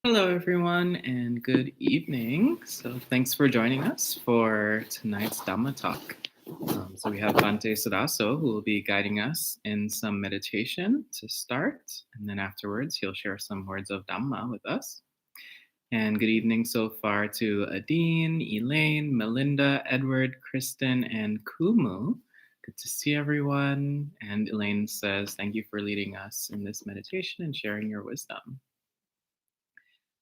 Hello, everyone, and good evening. So, thanks for joining us for tonight's Dhamma talk. So, we have Bhante Suddhaso, who will be guiding us in some meditation to start, and then afterwards, he'll share some words of Dhamma with us. And good evening so far to Adine, Elaine, Melinda, Edward, Kristen, and Kumu. Good to see everyone. And Elaine says, thank you for leading us in this meditation and sharing your wisdom.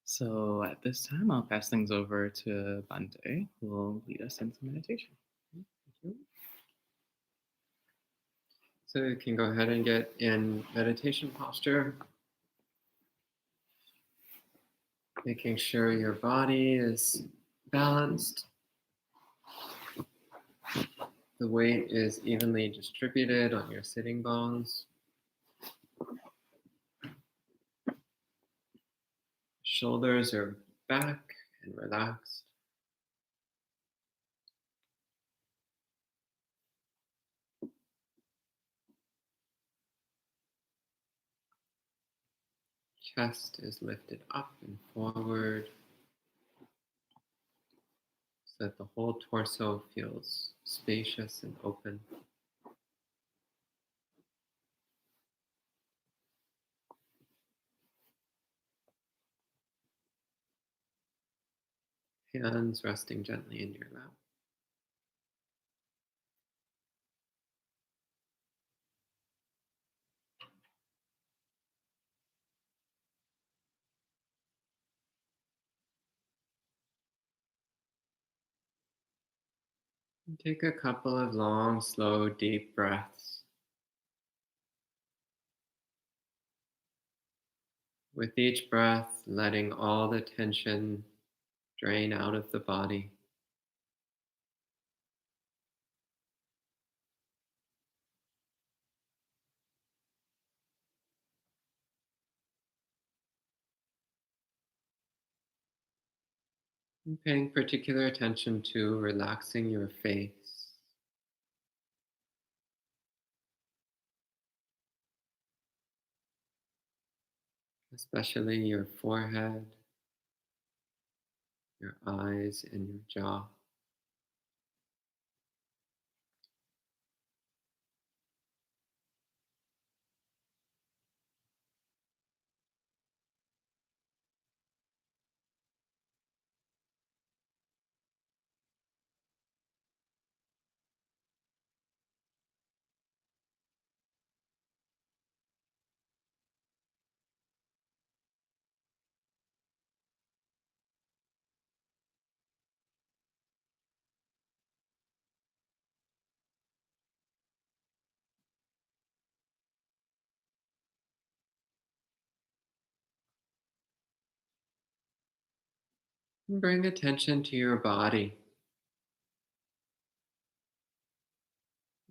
So at this time, I'll pass things over to Bhante, who will lead us into meditation. Thank you. So you can go ahead and get in meditation posture, making sure your body is balanced. The weight is evenly distributed on your sitting bones. Shoulders are back and relaxed. Chest is lifted up and forward so that the whole torso feels spacious and open. Hands resting gently in your lap. And take a couple of long, slow, deep breaths. With each breath, letting all the tension drain out of the body. And paying particular attention to relaxing your face. Especially your forehead, your eyes, and your jaw. And bring attention to your body.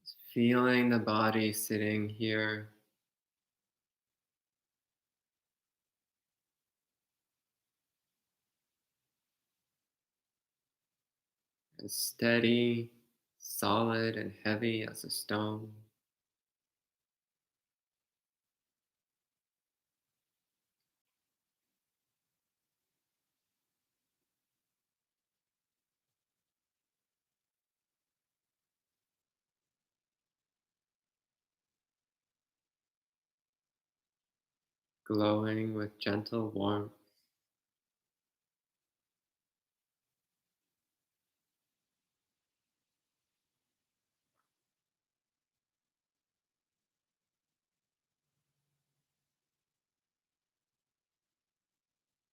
Just feeling the body sitting here. As steady, solid, and heavy as a stone. Glowing with gentle warmth.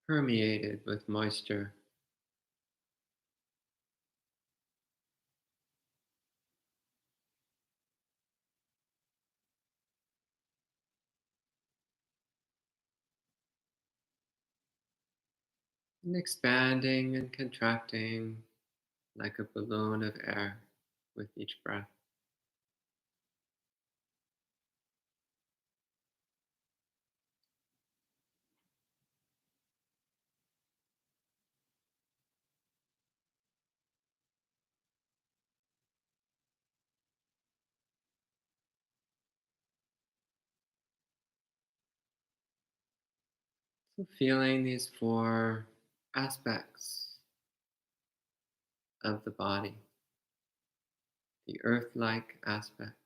Permeated with moisture. And expanding and contracting like a balloon of air with each breath. So feeling these four aspects of the body: the earth like aspect,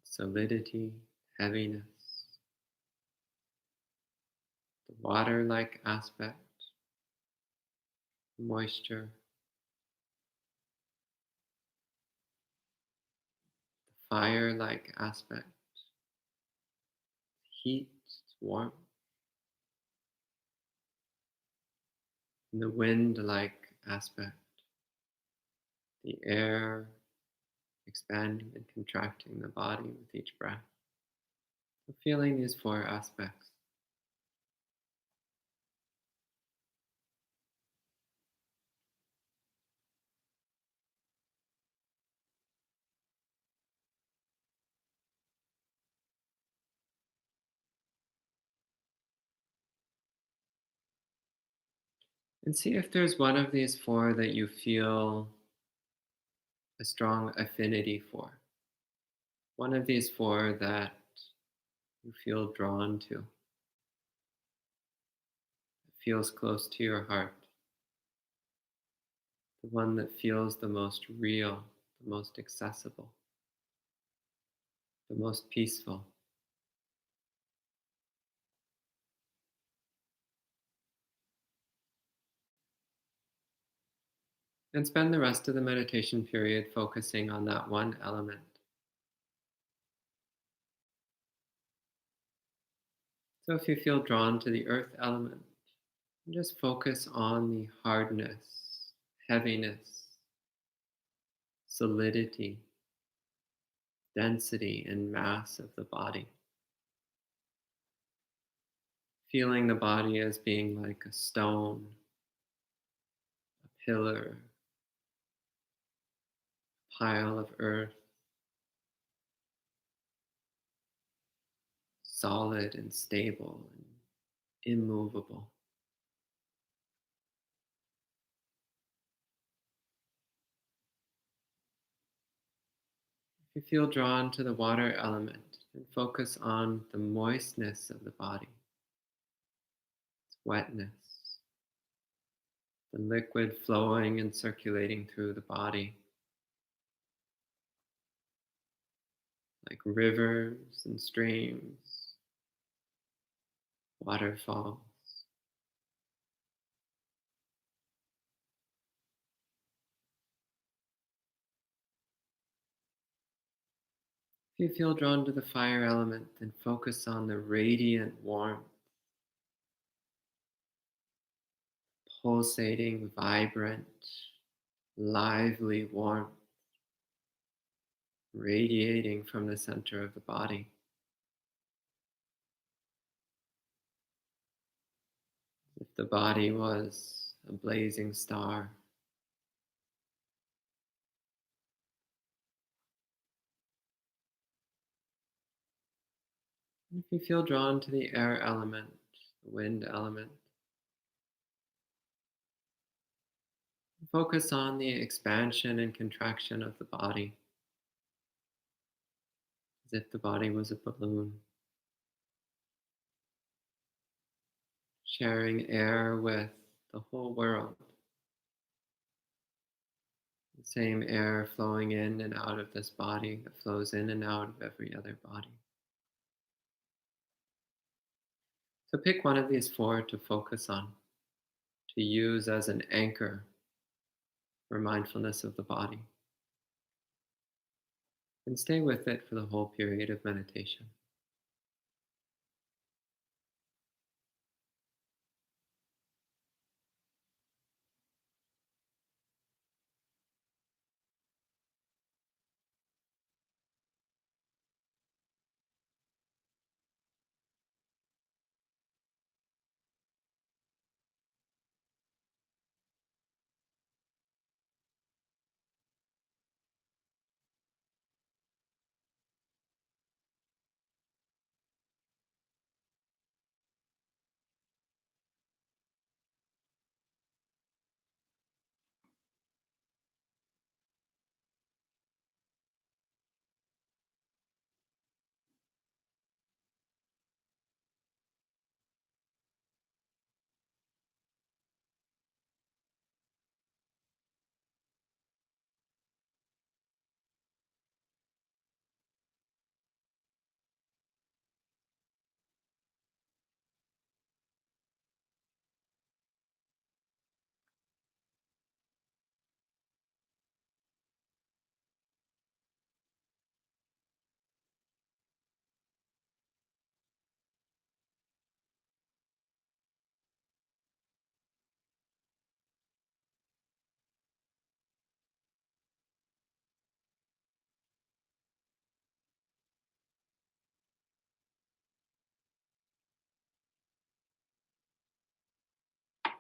solidity, heaviness; the water like aspect, moisture; the fire like aspect, heat, warmth; and the wind like aspect, the air expanding and contracting the body with each breath. So feeling these four aspects. And see if there's one of these four that you feel a strong affinity for. One of these four that you feel drawn to, feels close to your heart, the one that feels the most real, the most accessible, the most peaceful. And spend the rest of the meditation period focusing on that one element. So if you feel drawn to the earth element, just focus on the hardness, heaviness, solidity, density, and mass of the body. Feeling the body as being like a stone, a pillar, a pile of earth, solid and stable and immovable. If you feel drawn to the water element, then focus on the moistness of the body, its wetness, the liquid flowing and circulating through the body, like rivers and streams, waterfalls. If you feel drawn to the fire element, then focus on the radiant warmth, pulsating, vibrant, lively warmth radiating from the center of the body. If the body was a blazing star. If you feel drawn to the air element, the wind element, focus on the expansion and contraction of the body, as if the body was a balloon, sharing air with the whole world. The same air flowing in and out of this body that flows in and out of every other body. So pick one of these four to focus on, to use as an anchor for mindfulness of the body. And stay with it for the whole period of meditation.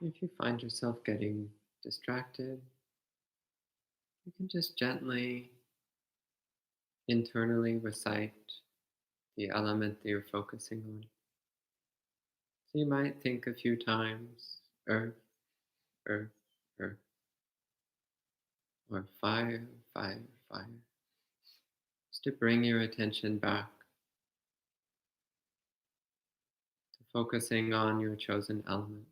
If you find yourself getting distracted, you can just gently internally recite the element that you're focusing on. So you might think a few times earth, earth, earth, or fire, fire, fire, just to bring your attention back to focusing on your chosen element.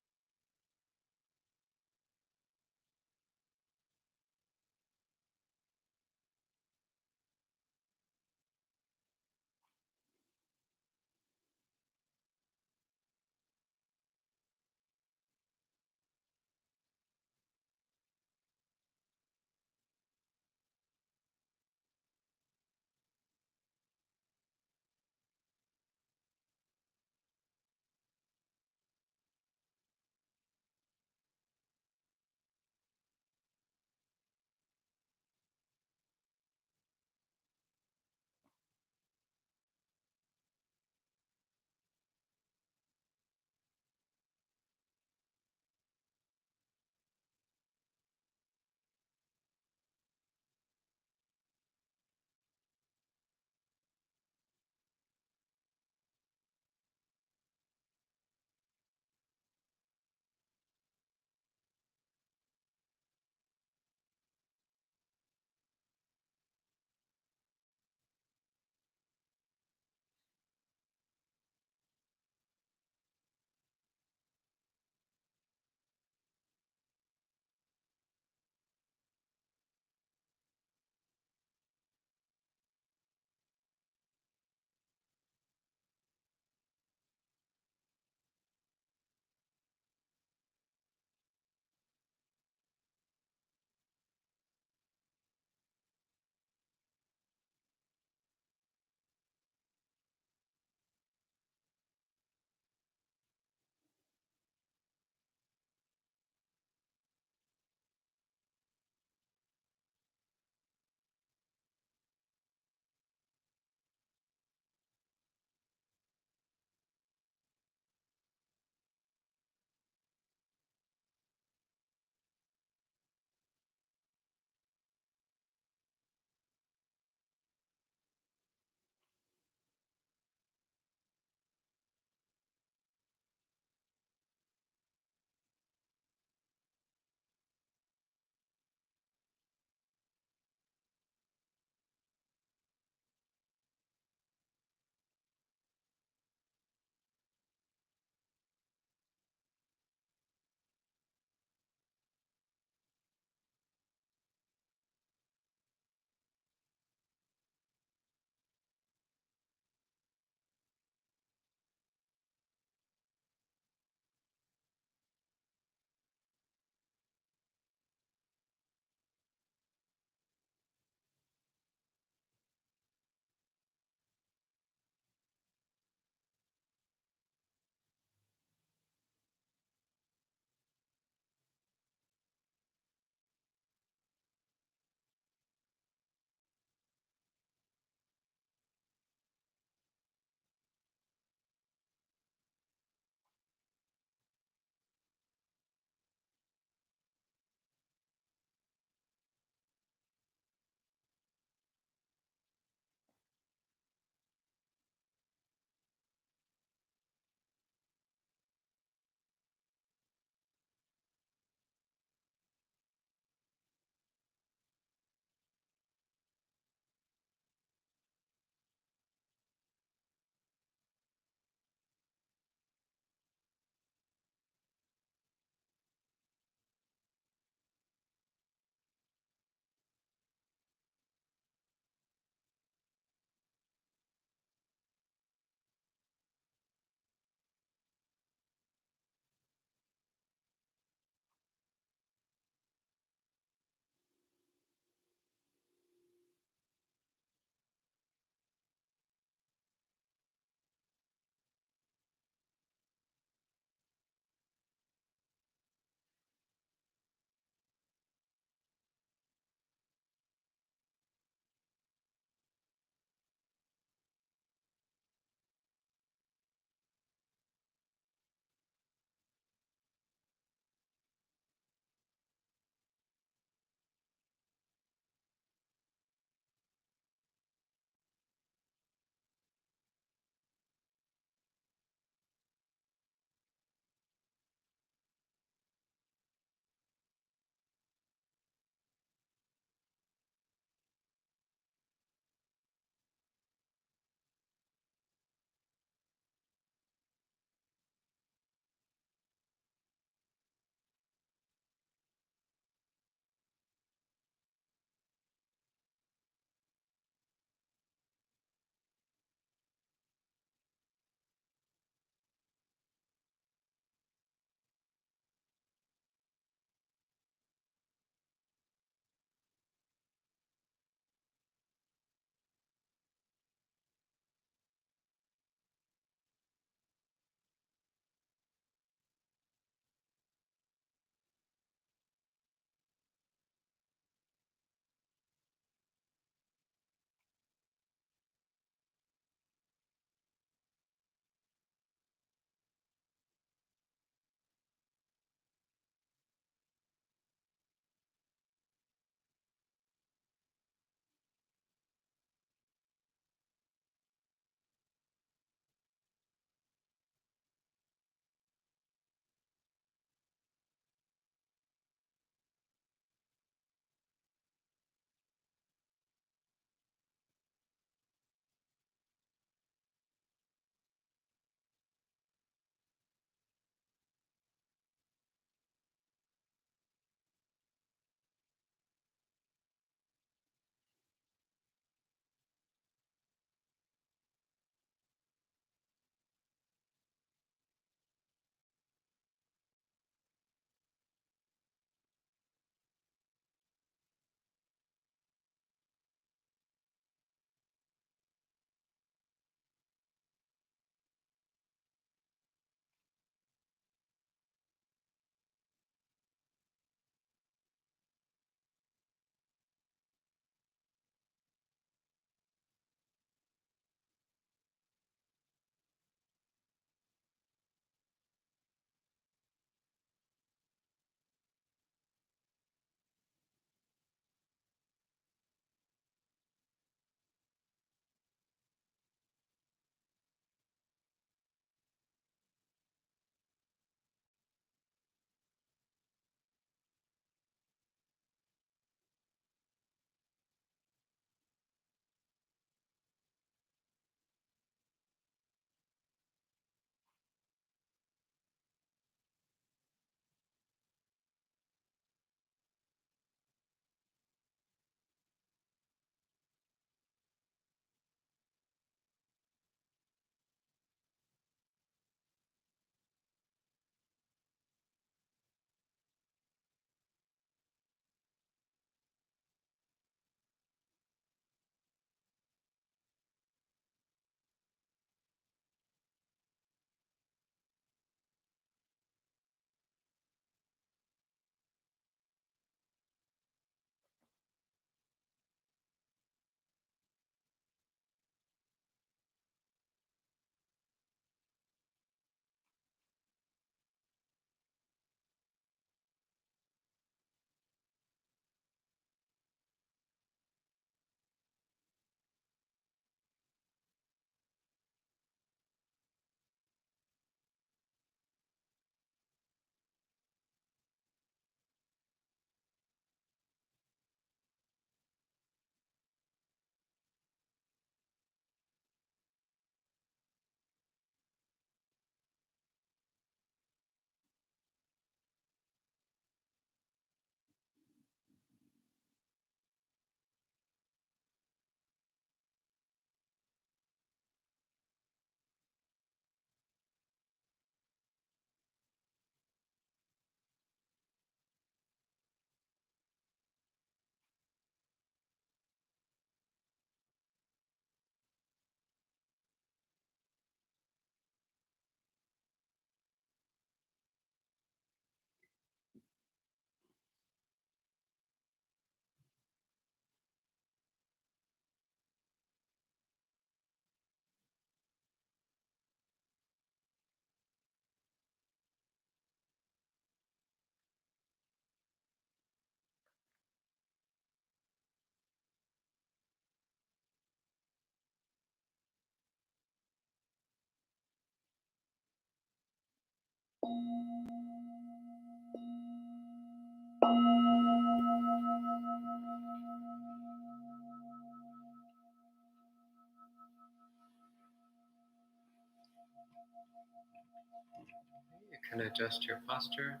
You can adjust your posture.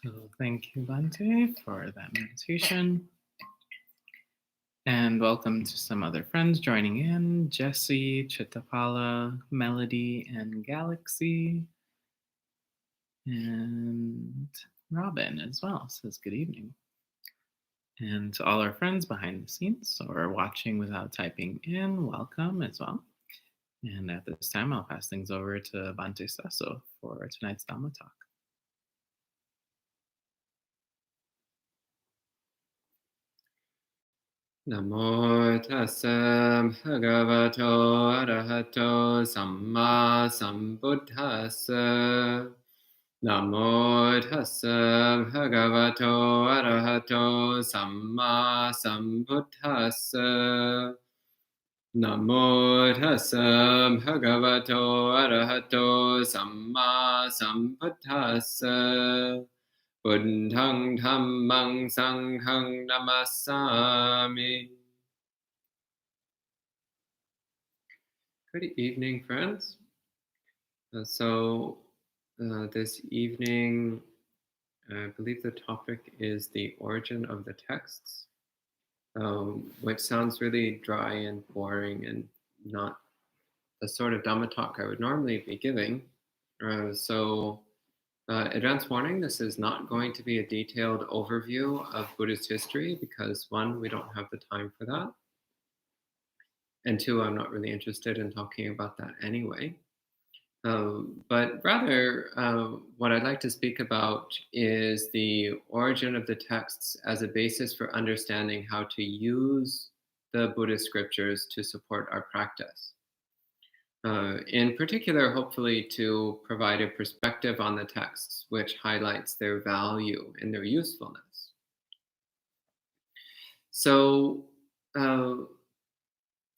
So thank you, Bhante, for that meditation. And welcome to some other friends joining in. Jesse, Chittapala, Melody, and Galaxy. And Robin as well says good evening. And to all our friends behind the scenes or watching without typing in, welcome as well. And at this time, I'll pass things over to Bhante Suddhaso for tonight's Dhamma talk. Namo tassa bhagavato arahato samma sambuddhassa. Namo tassa bhagavato arahato samma sambuddhassa. Namo tassa bhagavato arahato samma sambuddhassa. Buddhang dhammang sanghang namasami. Good evening, friends. This evening, I believe the topic is the origin of the texts, which sounds really dry and boring and not the sort of Dhamma talk I would normally be giving. Advance warning, this is not going to be a detailed overview of Buddhist history because one, we don't have the time for that. And two, I'm not really interested in talking about that anyway. But rather, what I'd like to speak about is the origin of the texts as a basis for understanding how to use the Buddhist scriptures to support our practice. In particular, hopefully to provide a perspective on the texts which highlights their value and their usefulness. So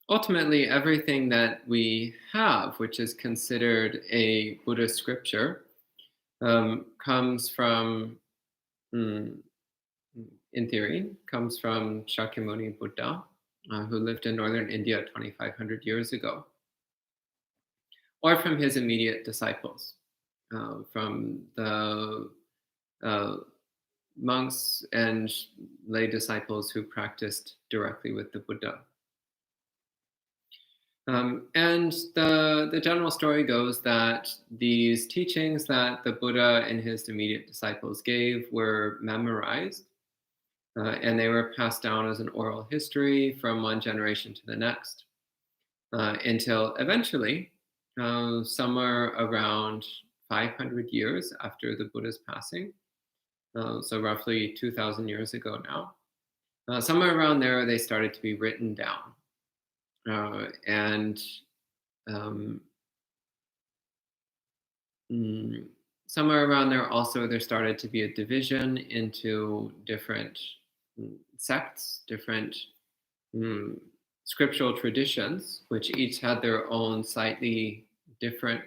ultimately, everything that we have, which is considered a Buddhist scripture, comes from, in theory, comes from Shakyamuni Buddha, who lived in northern India 2,500 years ago, or from his immediate disciples, from the monks and lay disciples who practiced directly with the Buddha. And the general story goes that these teachings that the Buddha and his immediate disciples gave were memorized, and they were passed down as an oral history from one generation to the next, until eventually, somewhere around 500 years after the Buddha's passing, so roughly 2,000 years ago now, somewhere around there they started to be written down. Somewhere around there also there started to be a division into different sects, different scriptural traditions, which each had their own slightly different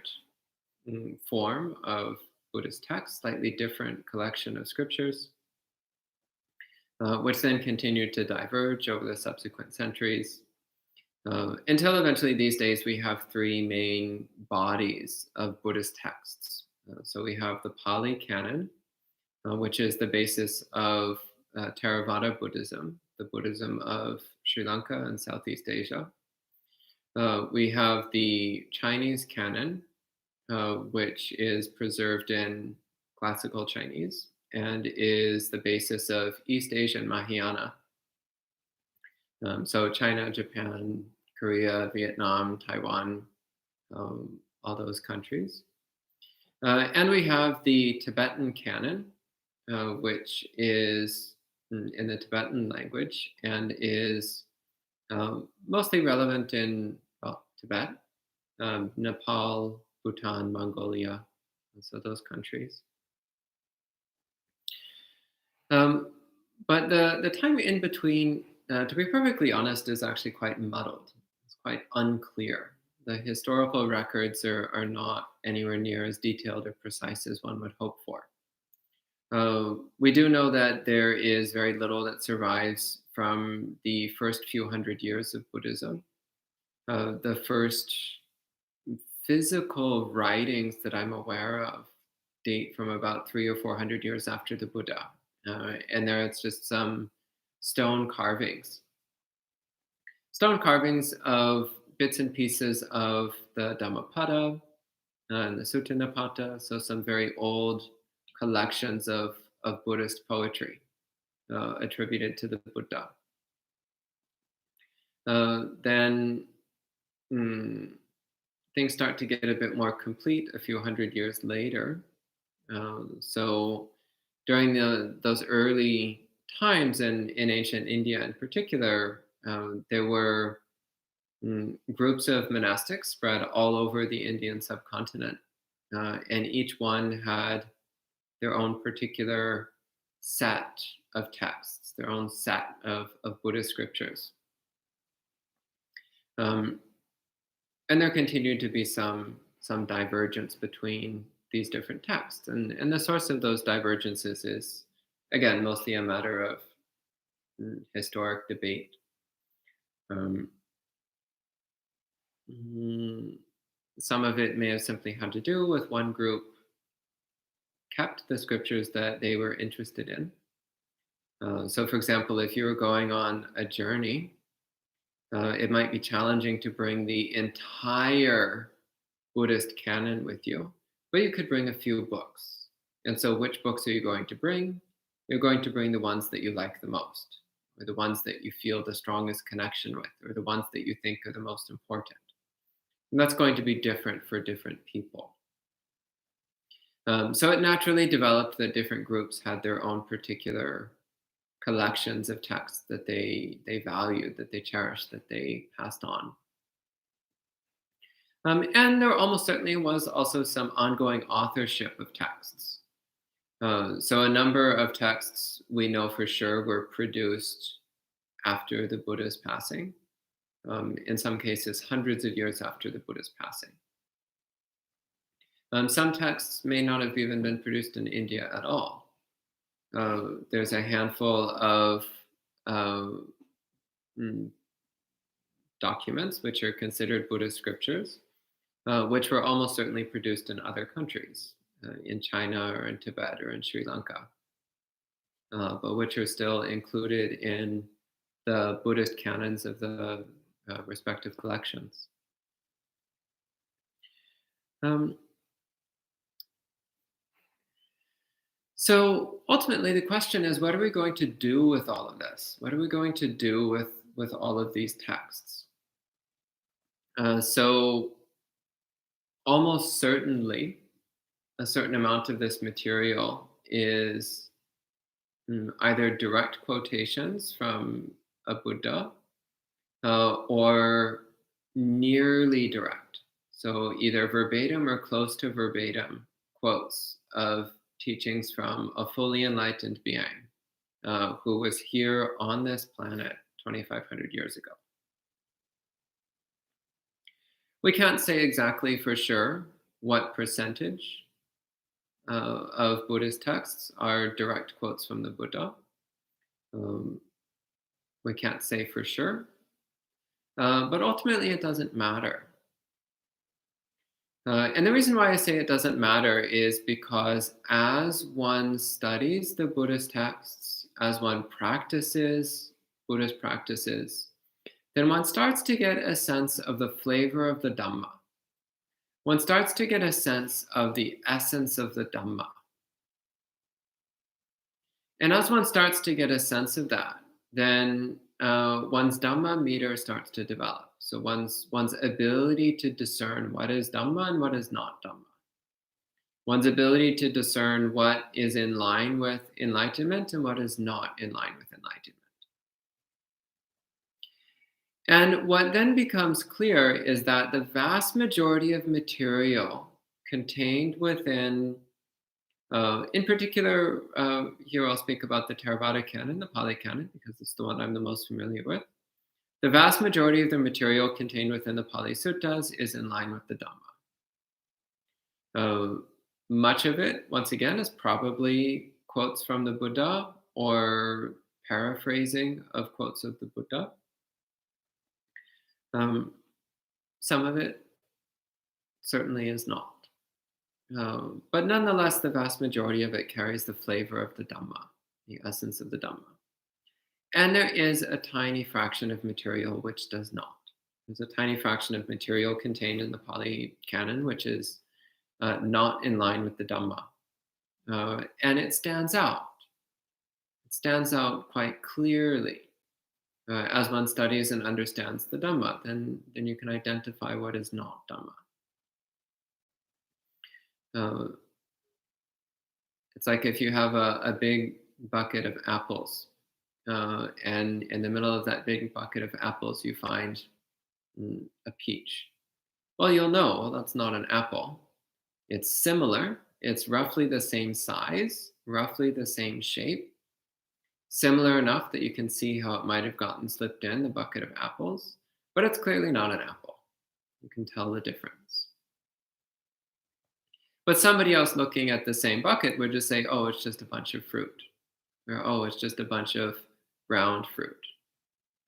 form of Buddhist text, slightly different collection of scriptures, which then continued to diverge over the subsequent centuries, until eventually these days we have three main bodies of Buddhist texts. So we have the Pāli Canon, which is the basis of Theravada Buddhism, the Buddhism of Sri Lanka and Southeast Asia. We have the Chinese Canon, which is preserved in classical Chinese and is the basis of East Asian Mahayana. So China, Japan, Korea, Vietnam, Taiwan, all those countries. And we have the Tibetan Canon, which is in the Tibetan language and is mostly relevant in Tibet, Nepal, Bhutan, Mongolia, and so those countries. But the time in between, to be perfectly honest, is actually quite muddled. It's quite unclear. The historical records are not anywhere near as detailed or precise as one would hope for. We do know that there is very little that survives from the first few hundred years of Buddhism. The first physical writings that I'm aware of date from about 300 or 400 years after the Buddha. And there it's just some stone carvings. Stone carvings of bits and pieces of the Dhammapada and the Sutta Nipata, so some very old collections of Buddhist poetry attributed to the Buddha. Then things start to get a bit more complete a few hundred years later. So during those early times in ancient India in particular, there were groups of monastics spread all over the Indian subcontinent. And each one had their own particular set of texts, their own set of Buddhist scriptures. And there continued to be some divergence between these different texts. And the source of those divergences is, again, mostly a matter of historic debate. Some of it may have simply had to do with one group kept the scriptures that they were interested in. So, for example, if you were going on a journey, it might be challenging to bring the entire Buddhist canon with you, but you could bring a few books. And so which books are you going to bring? You're going to bring the ones that you like the most, or the ones that you feel the strongest connection with, or the ones that you think are the most important. And that's going to be different for different people. So it naturally developed that different groups had their own particular collections of texts that they valued, that they cherished, that they passed on. And there almost certainly was also some ongoing authorship of texts. So a number of texts we know for sure were produced after the Buddha's passing, in some cases hundreds of years after the Buddha's passing. Some texts may not have even been produced in India at all. There's a handful of documents which are considered Buddhist scriptures, which were almost certainly produced in other countries, in China or in Tibet or in Sri Lanka, but which are still included in the Buddhist canons of the respective collections. So ultimately, the question is, what are we going to do with all of this? What are we going to do with all of these texts? So almost certainly, a certain amount of this material is either direct quotations from a Buddha or nearly direct. So either verbatim or close to verbatim quotes of teachings from a fully enlightened being who was here on this planet 2,500 years ago. We can't say exactly for sure what percentage of Buddhist texts are direct quotes from the Buddha. We can't say for sure, but ultimately it doesn't matter. And the reason why I say it doesn't matter is because as one studies the Buddhist texts, as one practices Buddhist practices, then one starts to get a sense of the flavor of the Dhamma. One starts to get a sense of the essence of the Dhamma. And as one starts to get a sense of that, then one's Dhamma meter starts to develop. So one's ability to discern what is Dhamma and what is not Dhamma. one's ability to discern what is in line with enlightenment and what is not in line with enlightenment. And what then becomes clear is that the vast majority of material contained within, in particular, here I'll speak about the Theravada Canon, the Pāli Canon, because it's the one I'm the most familiar with. The vast majority of the material contained within the Pāli Suttas is in line with the Dhamma. Much of it, once again, is probably quotes from the Buddha or paraphrasing of quotes of the Buddha. Some of it certainly is not. But nonetheless, the vast majority of it carries the flavor of the Dhamma, the essence of the Dhamma. And there is a tiny fraction of material which does not. There's a tiny fraction of material contained in the Pāli Canon which is not in line with the Dhamma. And it stands out. It stands out quite clearly. As one studies and understands the Dhamma, then you can identify what is not Dhamma. It's like if you have a big bucket of apples, and in the middle of that big bucket of apples, you find a peach. Well, you'll know, well, that's not an apple. It's similar. It's roughly the same size, roughly the same shape. Similar enough that you can see how it might have gotten slipped in the bucket of apples, but it's clearly not an apple. You can tell the difference. But somebody else looking at the same bucket would just say, oh, it's just a bunch of fruit. Or, oh, it's just a bunch of round fruit.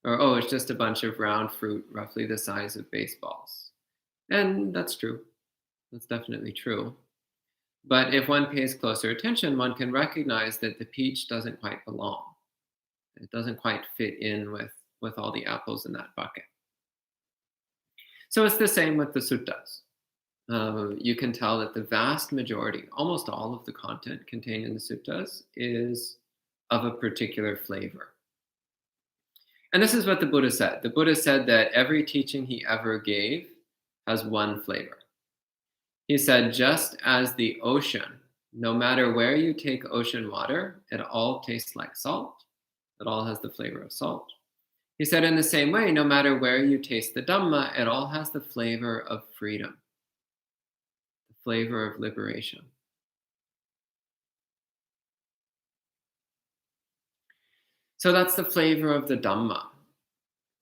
Or, oh, it's just a bunch of round fruit roughly the size of baseballs. And that's true. That's definitely true. But if one pays closer attention, one can recognize that the peach doesn't quite belong. It doesn't quite fit in with all the apples in that bucket. So it's the same with the suttas. You can tell that the vast majority, almost all of the content contained in the suttas is of a particular flavor. And this is what the Buddha said. The Buddha said that every teaching he ever gave has one flavor. He said, just as the ocean, no matter where you take ocean water, it all tastes like salt. It all has the flavor of salt. He said, in the same way, no matter where you taste the Dhamma, it all has the flavor of freedom, the flavor of liberation. So that's the flavor of the Dhamma.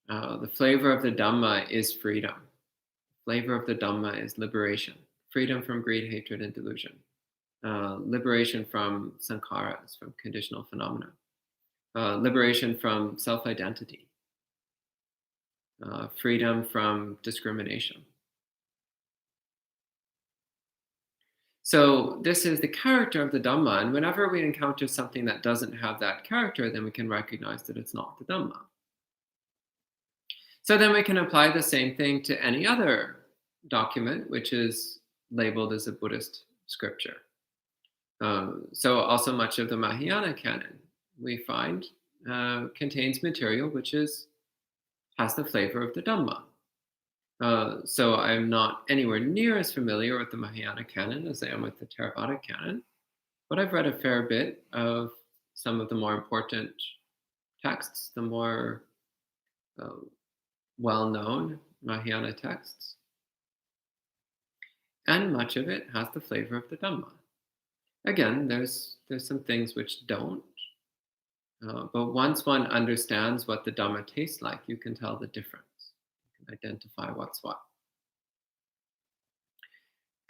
The flavor of the Dhamma is freedom. The flavor of the Dhamma is liberation. Freedom from greed, hatred, and delusion. Liberation from sankharas, from conditional phenomena. Liberation from self-identity. Freedom from discrimination. So this is the character of the Dhamma, and whenever we encounter something that doesn't have that character, then we can recognize that it's not the Dhamma. So then we can apply the same thing to any other document which is labeled as a Buddhist scripture. So also much of the Mahayana canon we find contains material which has the flavor of the Dhamma. So I'm not anywhere near as familiar with the Mahayana canon as I am with the Theravada canon, but I've read a fair bit of some of the more important texts, the more well-known Mahayana texts. And much of it has the flavor of the Dhamma. Again, there's some things which don't. But once one understands what the Dhamma tastes like, you can tell the difference. You can identify what's what.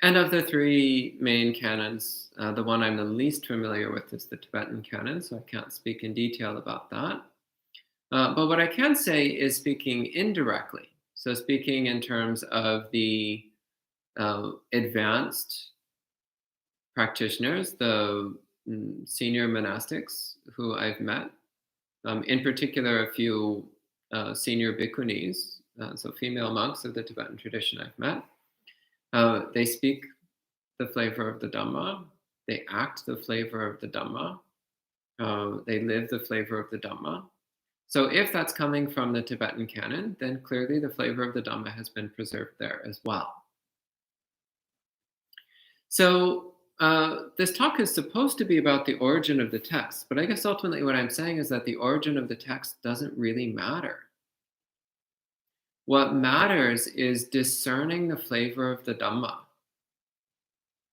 And of the three main canons, the one I'm the least familiar with is the Tibetan Canon, so I can't speak in detail about that. But what I can say is speaking indirectly. So speaking in terms of the advanced practitioners, the senior monastics who I've met, in particular a few senior bhikkhunis, so female monks of the Tibetan tradition I've met. They speak the flavor of the Dhamma, they act the flavor of the Dhamma, they live the flavor of the Dhamma. So if that's coming from the Tibetan Canon, then clearly the flavor of the Dhamma has been preserved there as well. So this talk is supposed to be about the origin of the text, but I guess ultimately what I'm saying is that the origin of the text doesn't really matter. What matters is discerning the flavor of the Dhamma.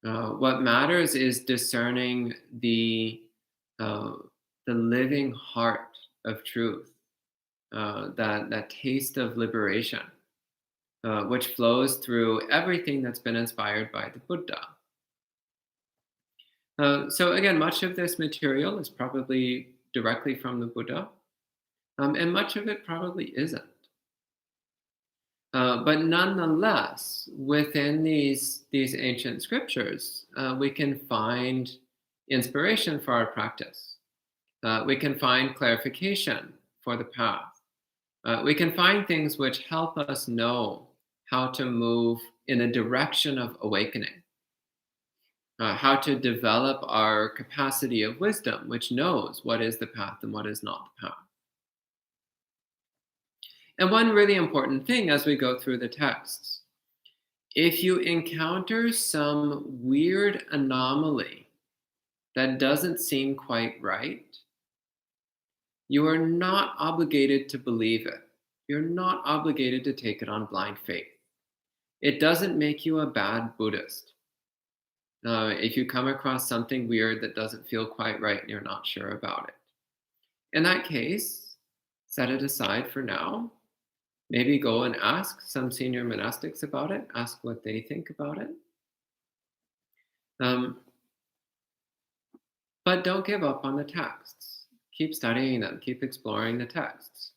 What matters is discerning the living heart of truth, that taste of liberation, which flows through everything that's been inspired by the Buddha. So again, much of this material is probably directly from the Buddha, and much of it probably isn't. But nonetheless, within these ancient scriptures, we can find inspiration for our practice. We can find clarification for the path. We can find things which help us know how to move in a direction of awakening, how to develop our capacity of wisdom, which knows what is the path and what is not the path. And one really important thing as we go through the texts, if you encounter some weird anomaly that doesn't seem quite right, you are not obligated to believe it. You're not obligated to take it on blind faith. It doesn't make you a bad Buddhist. If you come across something weird that doesn't feel quite right and you're not sure about it. In that case, set it aside for now. Maybe go and ask some senior monastics about it. Ask what they think about it. But don't give up on the texts. Keep studying them. Keep exploring the texts.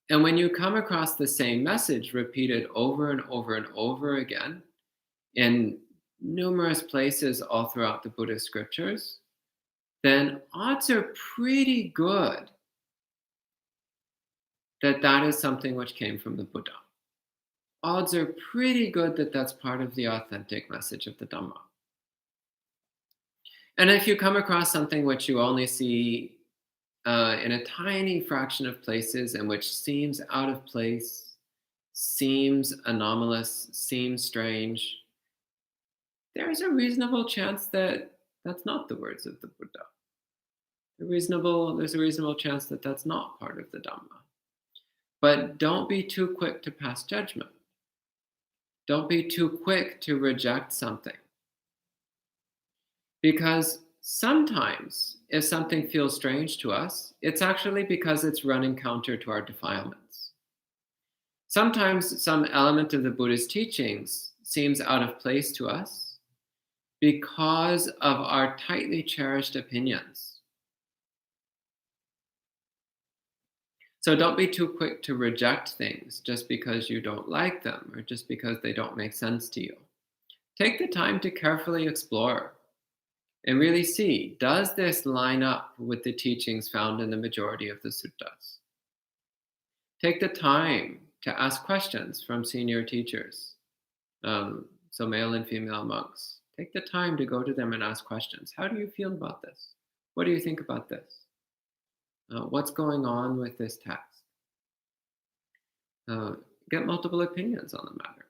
And when you come across the same message repeated over and over and over again in numerous places all throughout the Buddhist scriptures, then odds are pretty good that that is something which came from the Buddha. Odds are pretty good that that's part of the authentic message of the Dhamma. And if you come across something which you only see in a tiny fraction of places and which seems out of place, seems anomalous, seems strange, there's a reasonable chance that that's not the words of the Buddha. There's a reasonable chance that that's not part of the Dhamma. But don't be too quick to pass judgment. Don't be too quick to reject something. Because sometimes, if something feels strange to us, it's actually because it's running counter to our defilements. Sometimes some element of the Buddhist teachings seems out of place to us because of our tightly cherished opinions. So don't be too quick to reject things just because you don't like them or just because they don't make sense to you. Take the time to carefully explore and really see, does this line up with the teachings found in the majority of the suttas? Take the time to ask questions from senior teachers, so male and female monks. Take the time to go to them and ask questions. How do you feel about this? What do you think about this? What's going on with this text? Get multiple opinions on the matter.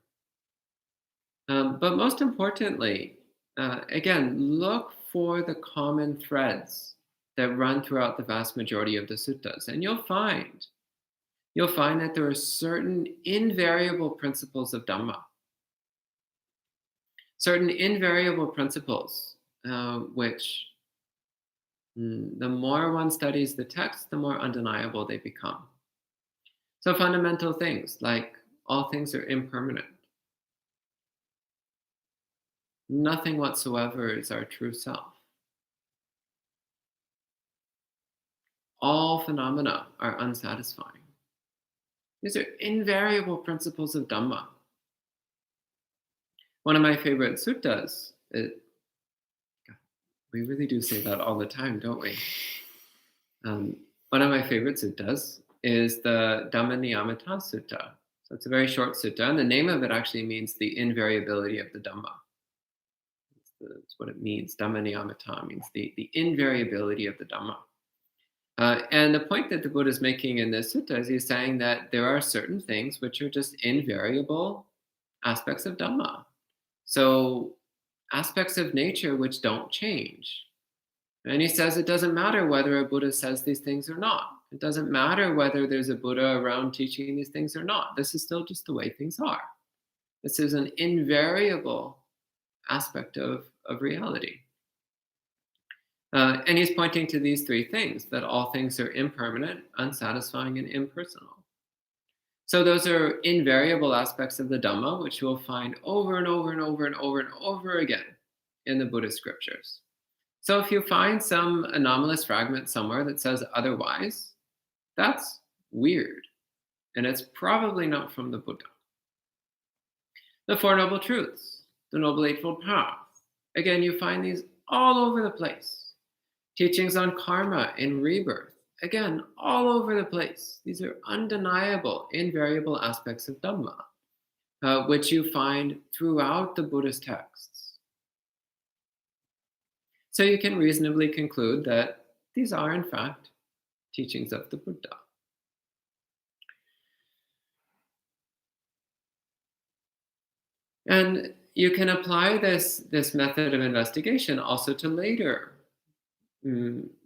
But most importantly, again, look for the common threads that run throughout the vast majority of the suttas, and you'll find that there are certain invariable principles of Dhamma, certain invariable principles which the more one studies the text, the more undeniable they become. So fundamental things like all things are impermanent. Nothing whatsoever is our true self. All phenomena are unsatisfying. These are invariable principles of Dhamma. One of my favorite suttas, we really do say that all the time, don't we? One of my favorite suttas is the Dhamma-niyamata Sutta. So it's a very short sutta, and the name of it actually means the invariability of the Dhamma. That's what it means. Dhamma-niyamata means the invariability of the Dhamma. And the point that the Buddha is making in this sutta is he's saying that there are certain things which are just invariable aspects of Dhamma. So aspects of nature which don't change. And he says it doesn't matter whether a Buddha says these things or not. It doesn't matter whether there's a Buddha around teaching these things or not. This is still just the way things are. This is an invariable aspect of reality. And he's pointing to these three things, that all things are impermanent, unsatisfying, and impersonal. So those are invariable aspects of the Dhamma, which you'll find over and over and over and over and over again in the Buddhist scriptures. So if you find some anomalous fragment somewhere that says otherwise, that's weird. And it's probably not from the Buddha. The Four Noble Truths, the Noble Eightfold Path. Again, you find these all over the place. Teachings on karma and rebirth. Again, all over the place. These are undeniable, invariable aspects of Dhamma, which you find throughout the Buddhist texts. So you can reasonably conclude that these are, in fact, teachings of the Buddha. And you can apply this method of investigation also to later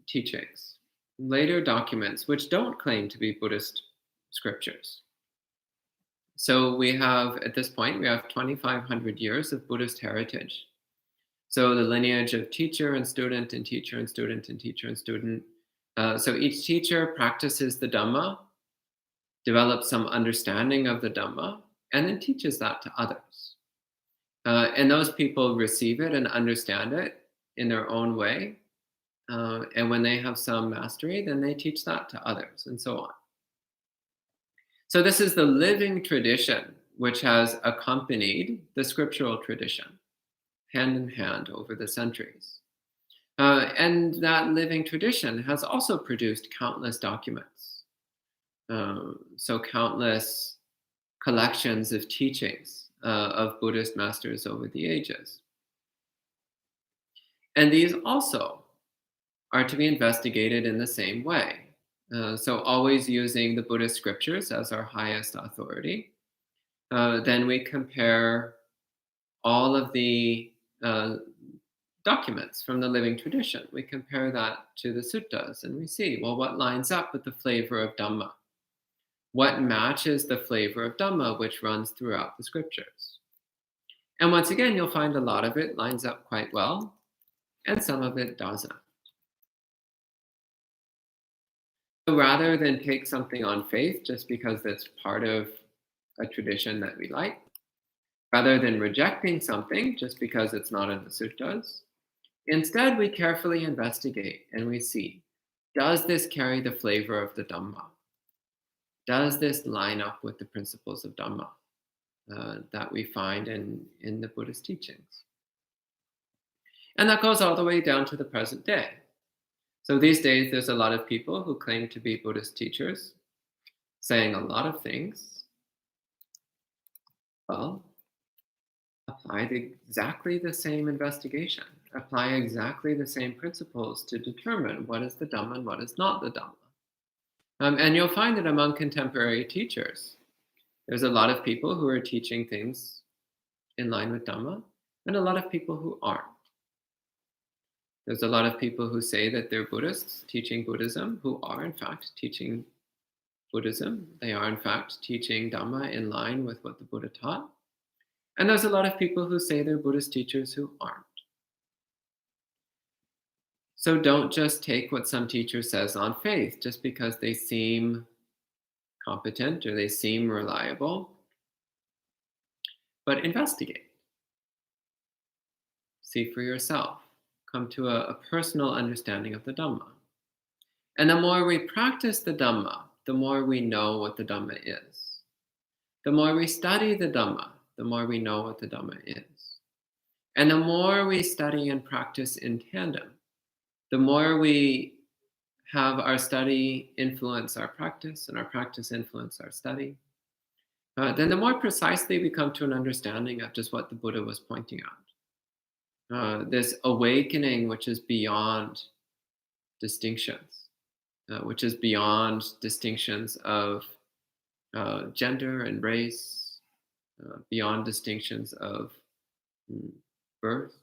teachings, later documents which don't claim to be Buddhist scriptures. So we have, at this point, we have 2,500 years of Buddhist heritage. So the lineage of teacher and student and teacher and student and teacher and student. So each teacher practices the Dhamma, develops some understanding of the Dhamma, and then teaches that to others. And those people receive it and understand it in their own way. And when they have some mastery, then they teach that to others, and so on. So this is the living tradition which has accompanied the scriptural tradition, hand in hand over the centuries. And that living tradition has also produced countless documents. So countless collections of teachings of Buddhist masters over the ages. And these also are to be investigated in the same way. So always using the Buddhist scriptures as our highest authority. Then we compare all of the documents from the living tradition. We compare that to the suttas and we see, well, what lines up with the flavor of Dhamma? What matches the flavor of Dhamma which runs throughout the scriptures? And once again, you'll find a lot of it lines up quite well, and some of it doesn't. So rather than take something on faith just because that's part of a tradition that we like, rather than rejecting something just because it's not in the suttas, instead we carefully investigate and we see, does this carry the flavor of the Dhamma? Does this line up with the principles of Dhamma that we find in the Buddhist teachings? And that goes all the way down to the present day. So these days, there's a lot of people who claim to be Buddhist teachers, saying a lot of things. Well, apply exactly the same investigation. Apply exactly the same principles to determine what is the Dhamma and what is not the Dhamma. And you'll find that among contemporary teachers, there's a lot of people who are teaching things in line with Dhamma, and a lot of people who aren't. There's a lot of people who say that they're Buddhists teaching Buddhism, who are in fact teaching Buddhism. They are in fact teaching Dhamma in line with what the Buddha taught. And there's a lot of people who say they're Buddhist teachers who aren't. So don't just take what some teacher says on faith just because they seem competent or they seem reliable, but investigate. See for yourself. Come to a personal understanding of the Dhamma. And the more we practice the Dhamma, the more we know what the Dhamma is. The more we study the Dhamma, the more we know what the Dhamma is. And the more we study and practice in tandem, the more we have our study influence our practice and our practice influence our study, then the more precisely we come to an understanding of just what the Buddha was pointing out. This awakening which is beyond distinctions, which is beyond distinctions of gender and race, beyond distinctions of birth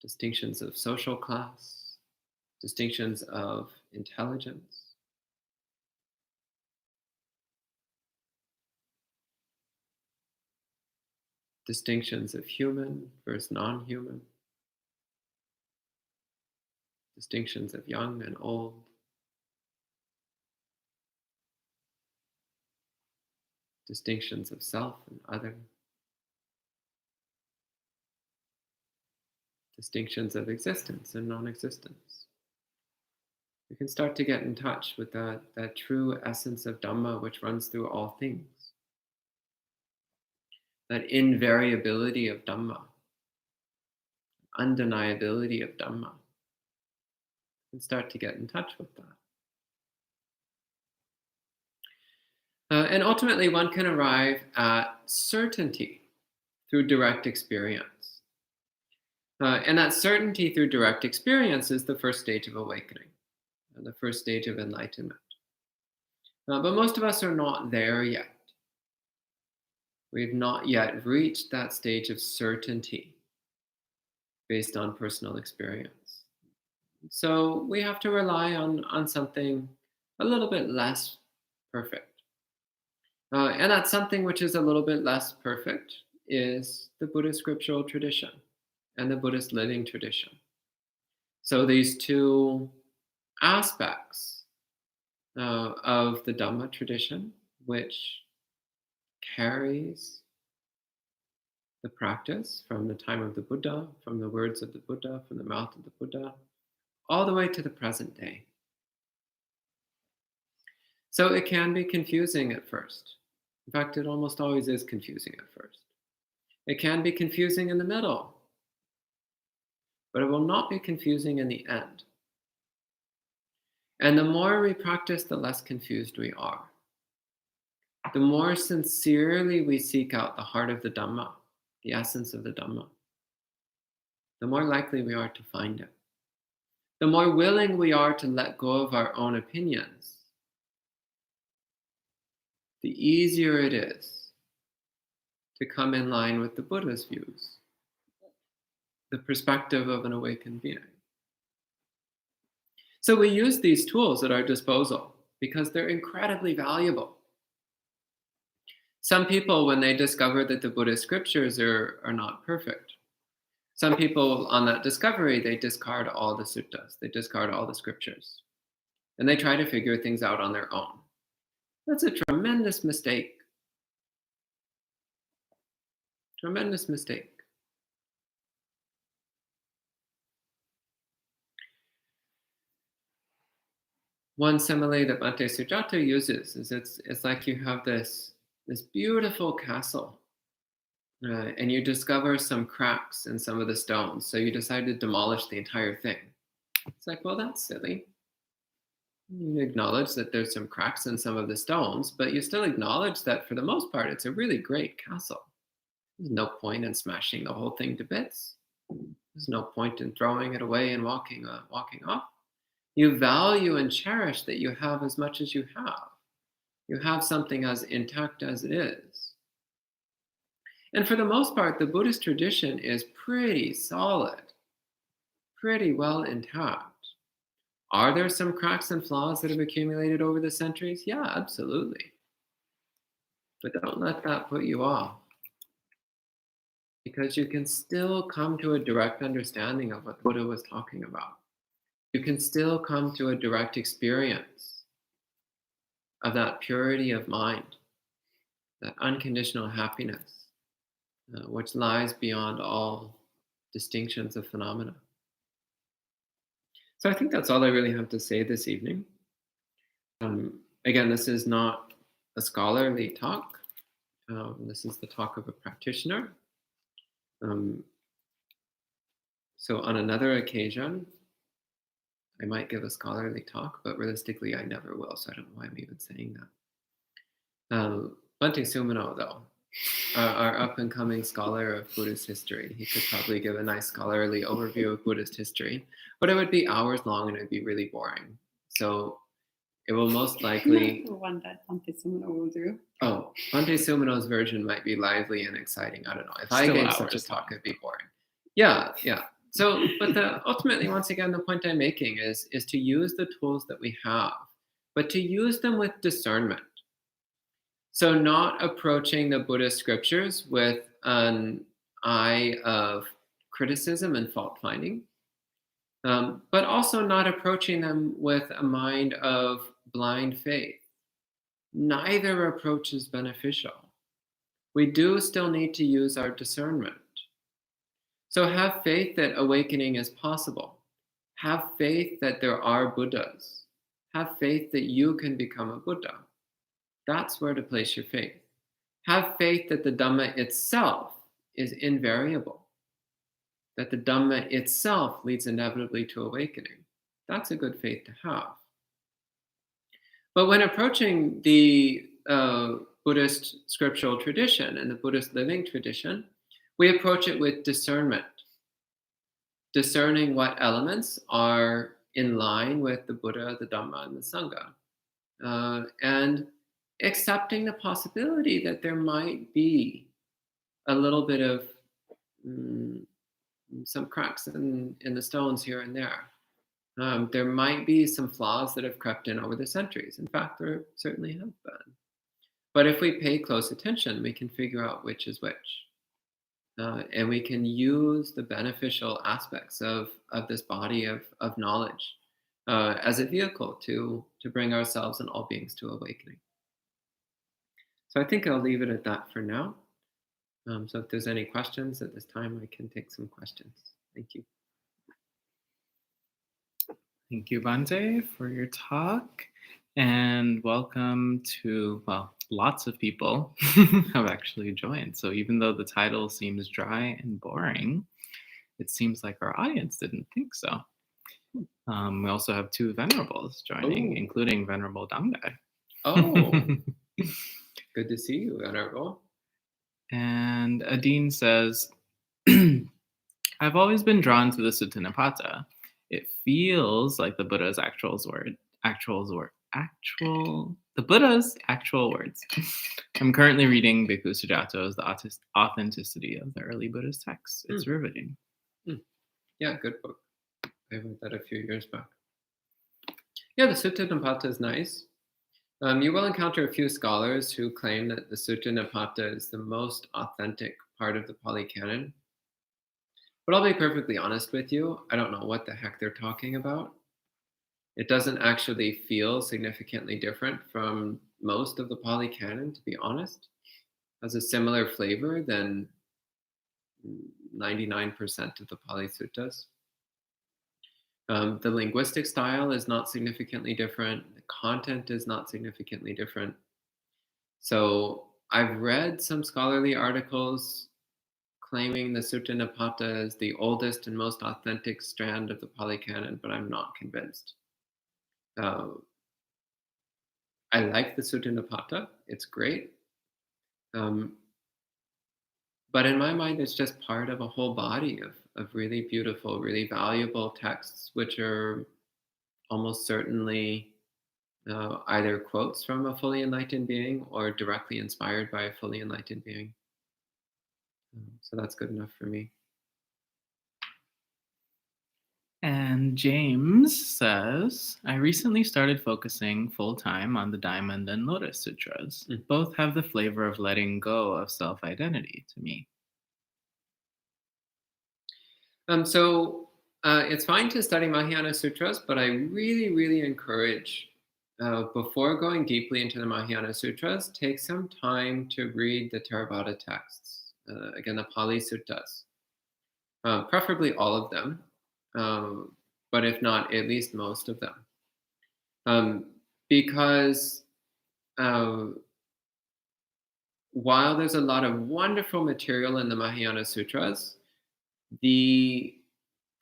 distinctions of social class, distinctions of intelligence, distinctions of human versus non-human, distinctions of young and old, distinctions of self and other, distinctions of existence and non-existence. We can start to get in touch with that true essence of Dhamma which runs through all things. That invariability of Dhamma, undeniability of Dhamma. We can start to get in touch with that. And ultimately, one can arrive at certainty through direct experience. And that certainty through direct experience is the first stage of awakening, the first stage of enlightenment. But most of us are not there yet. We've not yet reached that stage of certainty based on personal experience. So we have to rely on something a little bit less perfect. And that something which is a little bit less perfect is the Buddhist scriptural tradition and the Buddhist living tradition. So these two aspects of the Dhamma tradition, which carries the practice from the time of the Buddha, from the words of the Buddha, from the mouth of the Buddha, all the way to the present day. So it can be confusing at first. In fact, it almost always is confusing at first. It can be confusing in the middle, but it will not be confusing in the end. And the more we practice, the less confused we are. The more sincerely we seek out the heart of the Dhamma, the essence of the Dhamma, the more likely we are to find it. The more willing we are to let go of our own opinions, the easier it is to come in line with the Buddha's views, the perspective of an awakened being. So we use these tools at our disposal because they're incredibly valuable. Some people, when they discover that the Buddhist scriptures are not perfect, some people on that discovery, they discard all the suttas, they discard all the scriptures, and they try to figure things out on their own. That's a tremendous mistake. Tremendous mistake. One simile that Bhante Sujato uses is it's like you have this beautiful castle, and you discover some cracks in some of the stones, so you decide to demolish the entire thing. It's like, well, that's silly. You acknowledge that there's some cracks in some of the stones, but you still acknowledge that for the most part, it's a really great castle. There's no point in smashing the whole thing to bits. There's no point in throwing it away and walking off. You value and cherish that you have as much as you have. You have something as intact as it is. And for the most part, the Buddhist tradition is pretty solid, pretty well intact. Are there some cracks and flaws that have accumulated over the centuries? Yeah, absolutely. But don't let that put you off, because you can still come to a direct understanding of what Buddha was talking about. You can still come to a direct experience of that purity of mind, that unconditional happiness, which lies beyond all distinctions of phenomena. So I think that's all I really have to say this evening. Again, this is not a scholarly talk. This is the talk of a practitioner. So on another occasion, I might give a scholarly talk, but realistically, I never will, so I don't know why I'm even saying that. Bhante Sumino, though, our up-and-coming scholar of Buddhist history, he could probably give a nice scholarly overview of Buddhist history, but it would be hours long and it would be really boring. So it will most likely... The one that Bhante Sumino will do. Oh, Bhante Sumino's version might be lively and exciting. I don't know. If I gave such a talk, it'd be boring. Yeah. But ultimately, once again, the point I'm making is to use the tools that we have, but to use them with discernment. So not approaching the Buddhist scriptures with an eye of criticism and fault finding, but also not approaching them with a mind of blind faith. Neither approach is beneficial. We do still need to use our discernment. So have faith that awakening is possible. Have faith that there are Buddhas. Have faith that you can become a Buddha. That's where to place your faith. Have faith that the Dhamma itself is invariable, that the Dhamma itself leads inevitably to awakening. That's a good faith to have. But when approaching the Buddhist scriptural tradition and the Buddhist living tradition, we approach it with discernment, discerning what elements are in line with the Buddha, the Dhamma, and the Sangha, and accepting the possibility that there might be a little bit of some cracks in the stones here and there. There might be some flaws that have crept in over the centuries. In fact, there certainly have been. But if we pay close attention, we can figure out which is which. And we can use the beneficial aspects of this body of knowledge as a vehicle to bring ourselves and all beings to awakening. So I think I'll leave it at that for now. So if there's any questions at this time, I can take some questions. Thank you. Thank you, Bhante, for your talk. And welcome to, well, lots of people have actually joined. So even though the title seems dry and boring, it seems like our audience didn't think so. We also have two venerables joining, including Venerable Damgai. Oh, good to see you, Venerable. And Adine says, I've always been drawn to the Sutta Nipata. It feels like the Buddha's the Buddha's actual words. I'm currently reading Bhikkhu Sujato's The Authenticity of the Early Buddhist Texts. It's riveting. Yeah, good book. I read that a few years back. Yeah, the Sutta Nipata is nice. You will encounter a few scholars who claim that the Sutta Nipata is the most authentic part of the Pāli Canon. But I'll be perfectly honest with you, I don't know what the heck they're talking about. It doesn't actually feel significantly different from most of the Pāli Canon, to be honest. It has a similar flavor than 99% of the Pāli Suttas. The linguistic style is not significantly different. The content is not significantly different. So I've read some scholarly articles claiming the Sutta Nipata is the oldest and most authentic strand of the Pāli Canon, but I'm not convinced. I like the Sutta Nipata. It's great. But in my mind, it's just part of a whole body of really beautiful, really valuable texts, which are almost certainly either quotes from a fully enlightened being or directly inspired by a fully enlightened being. So that's good enough for me. And James says, I recently started focusing full-time on the Diamond and Lotus Sutras. Both have the flavor of letting go of self-identity to me. So it's fine to study Mahayana Sutras, but I really, really encourage, before going deeply into the Mahayana Sutras, take some time to read the Theravada texts. Again, the Pāli Suttas, preferably all of them, but if not, at least most of them. Because while there's a lot of wonderful material in the Mahayana Sutras, the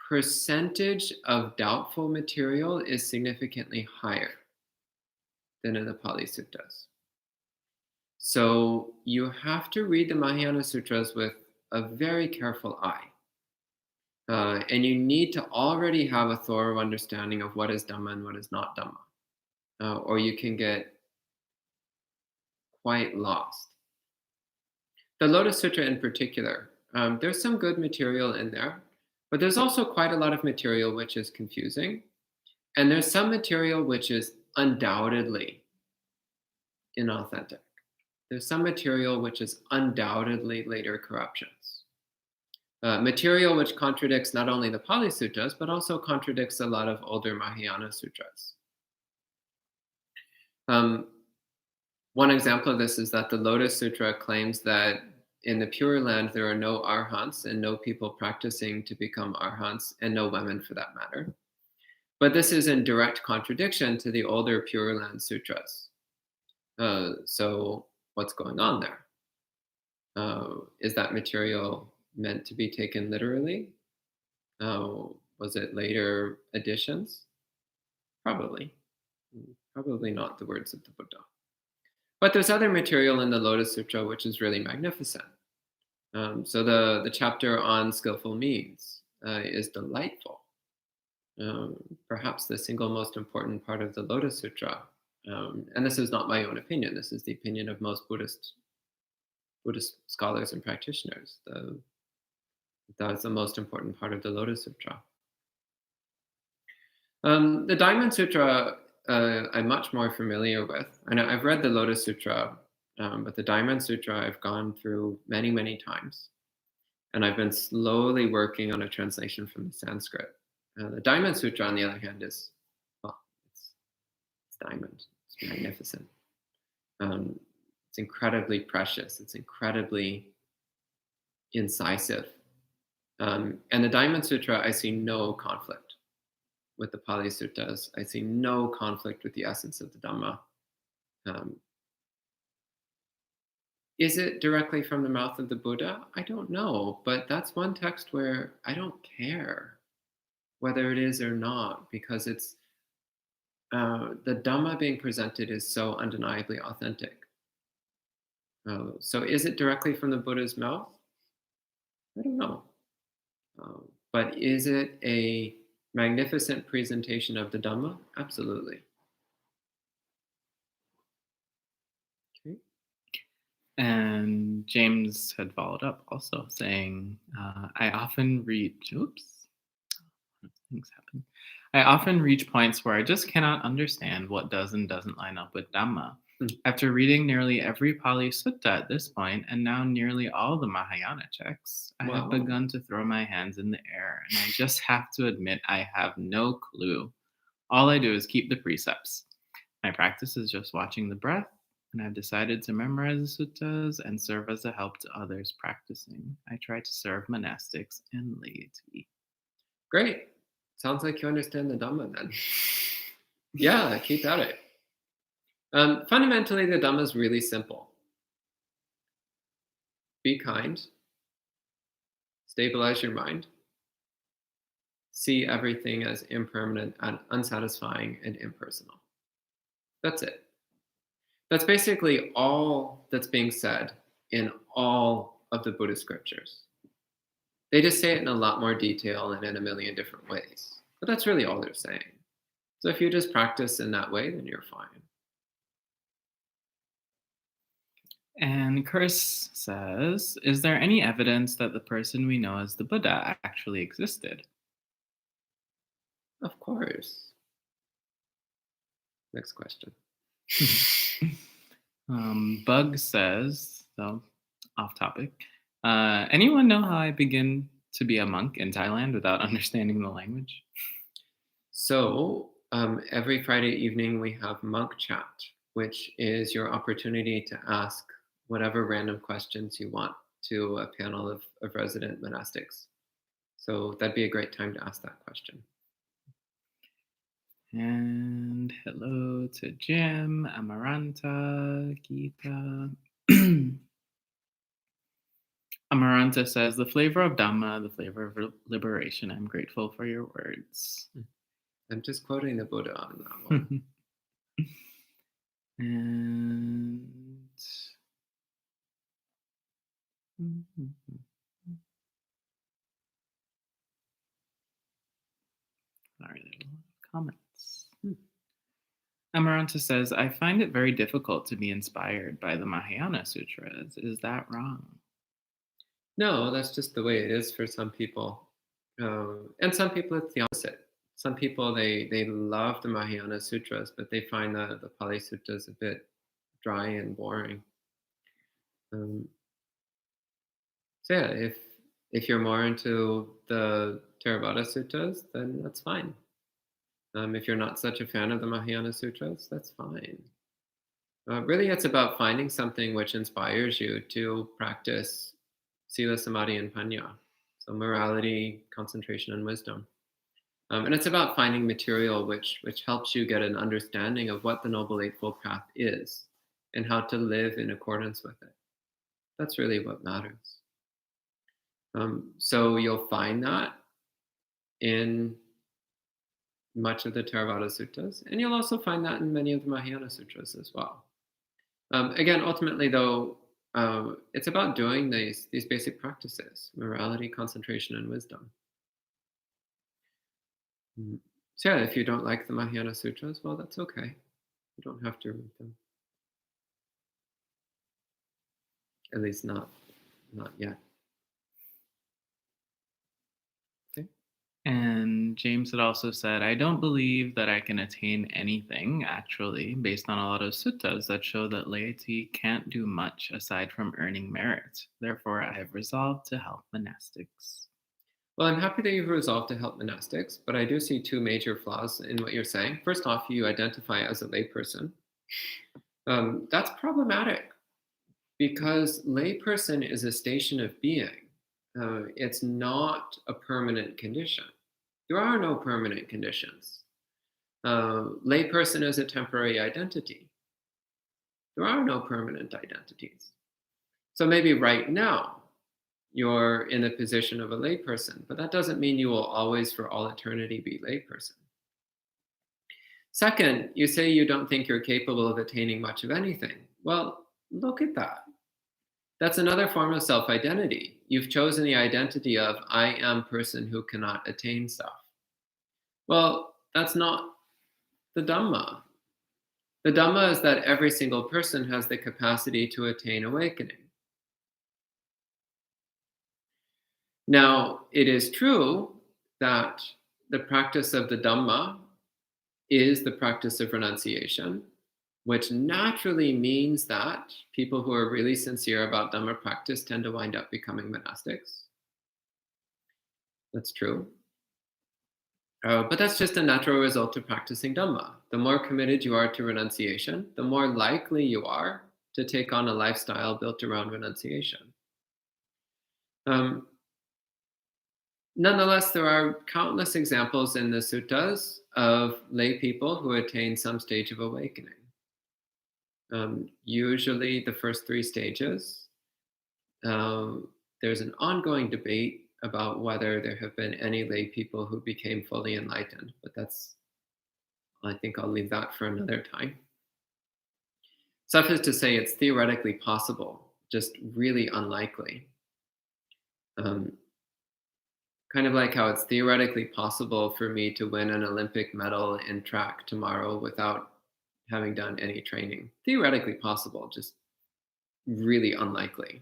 percentage of doubtful material is significantly higher than in the Pāli Suttas. So you have to read the Mahayana Sutras with a very careful eye. And you need to already have a thorough understanding of what is Dhamma and what is not Dhamma. Or you can get quite lost. The Lotus Sutra in particular, there's some good material in there, But there's also quite a lot of material which is confusing. And there's some material which is undoubtedly inauthentic. There's some material which is undoubtedly later corruptions. Material which contradicts not only the Pali Suttas, but also contradicts a lot of older Mahayana sutras. One example of this is that the Lotus Sutra claims that in the Pure Land there are no arhants and no people practicing to become arhants, and no women for that matter. But this is in direct contradiction to the older Pure Land sutras. So what's going on there? Is that material meant to be taken literally? Was it later additions? Probably. Probably not the words of the Buddha. But there's other material in the Lotus Sutra which is really magnificent. So the chapter on skillful means is delightful. Perhaps the single most important part of the Lotus Sutra. And this is not my own opinion. This is the opinion of most Buddhist scholars and practitioners. That's the most important part of the Lotus Sutra. The Diamond Sutra I'm much more familiar with. I know I've read the Lotus Sutra, but the Diamond Sutra I've gone through many, many times. And I've been slowly working on a translation from the Sanskrit. The Diamond Sutra, on the other hand, is, well, it's diamond. It's magnificent. It's incredibly precious. It's incredibly incisive. And the Diamond Sutra, I see no conflict with the Pali Suttas. I see no conflict with the essence of the Dhamma. Is it directly from the mouth of the Buddha? I don't know, but that's one text where I don't care whether it is or not, because it's the Dhamma being presented is so undeniably authentic. So is it directly from the Buddha's mouth? I don't know. But is it a magnificent presentation of the Dhamma? Absolutely. Okay. And James had followed up also saying, I often reach points where I just cannot understand what does and doesn't line up with Dhamma. After reading nearly every Pali Sutta at this point, and now nearly all the Mahayana texts, I have begun to throw my hands in the air, and I just have to admit I have no clue. All I do is keep the precepts. My practice is just watching the breath, and I've decided to memorize the suttas and serve as a help to others practicing. I try to serve monastics and laity. Great. Sounds like you understand the Dhamma then. Yeah, keep at it. Fundamentally, the Dhamma is really simple. Be kind. Stabilize your mind. See everything as impermanent and unsatisfying and impersonal. That's it. That's basically all that's being said in all of the Buddhist scriptures. They just say it in a lot more detail and in a million different ways. But that's really all they're saying. So if you just practice in that way, then you're fine. And Chris says, is there any evidence that the person we know as the Buddha actually existed? Of course. Next question. Bug says, so off topic, anyone know how I begin to be a monk in Thailand without understanding the language? So every Friday evening we have monk chat, which is your opportunity to ask whatever random questions you want to a panel of resident monastics. So that'd be a great time to ask that question. And hello to Jim, Amaranta, Geeta. Amaranta says, the flavor of Dhamma, the flavor of liberation. I'm grateful for your words. I'm just quoting the Buddha on that one. And sorry, there's a lot of comments. Amaranta says, I find it very difficult to be inspired by the Mahayana Sutras. Is that wrong? No, that's just the way it is for some people. And some people it's the opposite. Some people they love the Mahayana sutras, but they find the Pali Suttas a bit dry and boring. Um, so yeah, if you're more into the Theravada suttas, then that's fine. If you're not such a fan of the Mahayana sutras, that's fine. Really, it's about finding something which inspires you to practice sila, samadhi, and panya. So morality, concentration, and wisdom. And it's about finding material which helps you get an understanding of what the Noble Eightfold Path is and how to live in accordance with it. That's really what matters. So you'll find that in much of the Theravada Suttas, and you'll also find that in many of the Mahayana Sutras as well. Again, ultimately, though, it's about doing these basic practices: morality, concentration, and wisdom. So yeah, if you don't like the Mahayana Sutras, well, that's okay. You don't have to read them. At least not yet. Okay. And James had also said, I don't believe that I can attain anything, actually, based on a lot of suttas that show that laity can't do much aside from earning merit. Therefore, I have resolved to help monastics. Well, I'm happy that you've resolved to help monastics, but I do see two major flaws in what you're saying. First off, you identify as a layperson. That's problematic because layperson is a station of being. It's not a permanent condition. There are no permanent conditions. Layperson is a temporary identity. There are no permanent identities. So maybe right now, you're in the position of a layperson, but that doesn't mean you will always for all eternity be layperson. Second, you say you don't think you're capable of attaining much of anything. Well, look at that. That's another form of self-identity. You've chosen the identity of I am person who cannot attain stuff. Well, that's not the Dhamma. The Dhamma is that every single person has the capacity to attain awakening. Now, it is true that the practice of the Dhamma is the practice of renunciation, which naturally means that people who are really sincere about Dhamma practice tend to wind up becoming monastics. That's true. But that's just a natural result of practicing Dhamma. The more committed you are to renunciation, the more likely you are to take on a lifestyle built around renunciation. Nonetheless, there are countless examples in the suttas of lay people who attain some stage of awakening. Usually the first three stages, there's an ongoing debate about whether there have been any lay people who became fully enlightened, but I think I'll leave that for another time. Suffice to say, it's theoretically possible, just really unlikely. Kind of like how it's theoretically possible for me to win an Olympic medal in track tomorrow without having done any training. Theoretically possible, just really unlikely.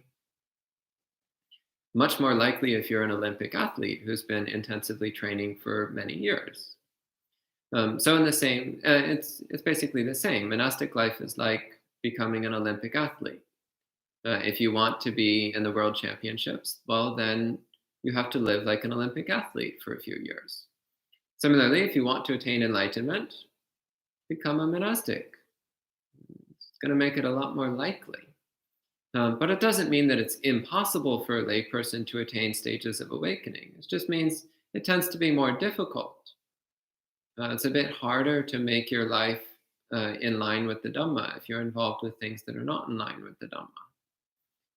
Much more likely if you're an Olympic athlete who's been intensively training for many years. So in the same, it's basically the same. Monastic life is like becoming an Olympic athlete. If you want to be in the world championships, well, then you have to live like an Olympic athlete for a few years. Similarly, if you want to attain enlightenment, become a monastic. It's going to make it a lot more likely. But it doesn't mean that it's impossible for a layperson to attain stages of awakening. It just means it tends to be more difficult. It's a bit harder to make your life in line with the Dhamma if you're involved with things that are not in line with the Dhamma.